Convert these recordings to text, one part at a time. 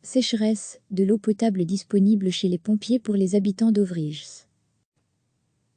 sécheresse, de l'eau potable disponible chez les pompiers pour les habitants d'Ovriges.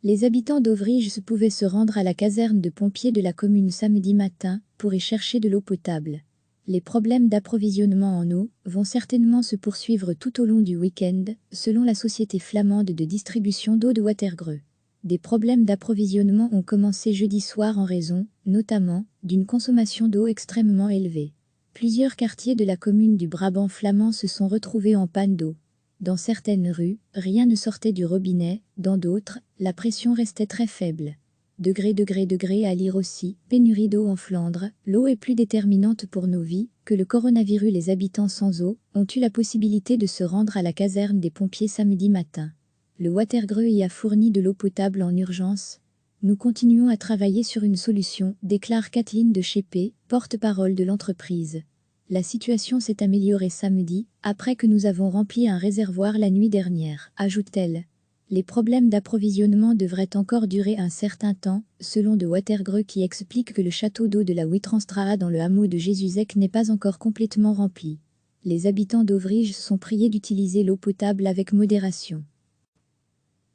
Les habitants d'Ovriges pouvaient se rendre à la caserne de pompiers de la commune samedi matin pour y chercher de l'eau potable. Les problèmes d'approvisionnement en eau vont certainement se poursuivre tout au long du week-end, selon la société flamande de distribution d'eau de Watergreu. Des problèmes d'approvisionnement ont commencé jeudi soir en raison, notamment, d'une consommation d'eau extrêmement élevée. Plusieurs quartiers de la commune du Brabant flamand se sont retrouvés en panne d'eau. Dans certaines rues, rien ne sortait du robinet, dans d'autres, la pression restait très faible. Degré à lire aussi, pénurie d'eau en Flandre, l'eau est plus déterminante pour nos vies que le coronavirus. Les habitants sans eau ont eu la possibilité de se rendre à la caserne des pompiers samedi matin. Le Watergreu y a fourni de l'eau potable en urgence. Nous continuons à travailler sur une solution, déclare Kathleen de Chépé, porte-parole de l'entreprise. La situation s'est améliorée samedi, après que nous avons rempli un réservoir la nuit dernière, ajoute-t-elle. Les problèmes d'approvisionnement devraient encore durer un certain temps, selon de Watergreu qui explique que le château d'eau de la Witranstraa dans le hameau de Jésusec n'est pas encore complètement rempli. Les habitants d'Ovriges sont priés d'utiliser l'eau potable avec modération.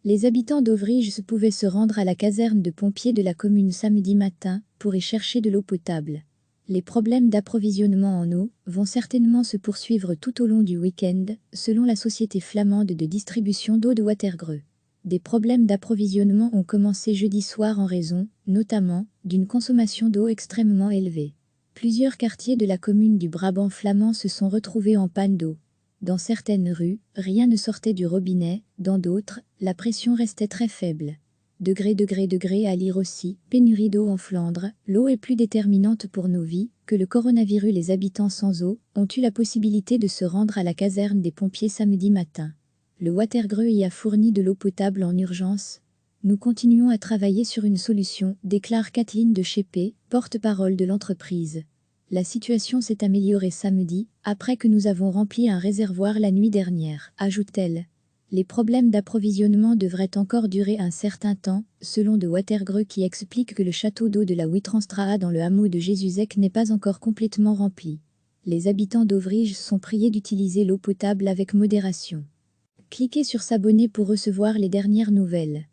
Les habitants d'Ovriges pouvaient se rendre à la caserne de pompiers de la commune samedi matin pour y chercher de l'eau potable. Les problèmes d'approvisionnement en eau vont certainement se poursuivre tout au long du week-end, selon la société flamande de distribution d'eau de Watergreu. Des problèmes d'approvisionnement ont commencé jeudi soir en raison, notamment, d'une consommation d'eau extrêmement élevée. Plusieurs quartiers de la commune du Brabant flamand se sont retrouvés en panne d'eau. Dans certaines rues, rien ne sortait du robinet, dans d'autres, la pression restait très faible. Degré à lire aussi, pénurie d'eau en Flandre, l'eau est plus déterminante pour nos vies que le coronavirus. Les habitants sans eau ont eu la possibilité de se rendre à la caserne des pompiers samedi matin. Le Watergreu y a fourni de l'eau potable en urgence. Nous continuons à travailler sur une solution, déclare Kathleen de Chépé, porte-parole de l'entreprise. La situation s'est améliorée samedi, après que nous avons rempli un réservoir la nuit dernière, ajoute-t-elle. Les problèmes d'approvisionnement devraient encore durer un certain temps, selon de Watergreu qui explique que le château d'eau de la Witranstraa dans le hameau de Jésusec n'est pas encore complètement rempli. Les habitants d'Ovriges sont priés d'utiliser l'eau potable avec modération. Cliquez sur s'abonner pour recevoir les dernières nouvelles.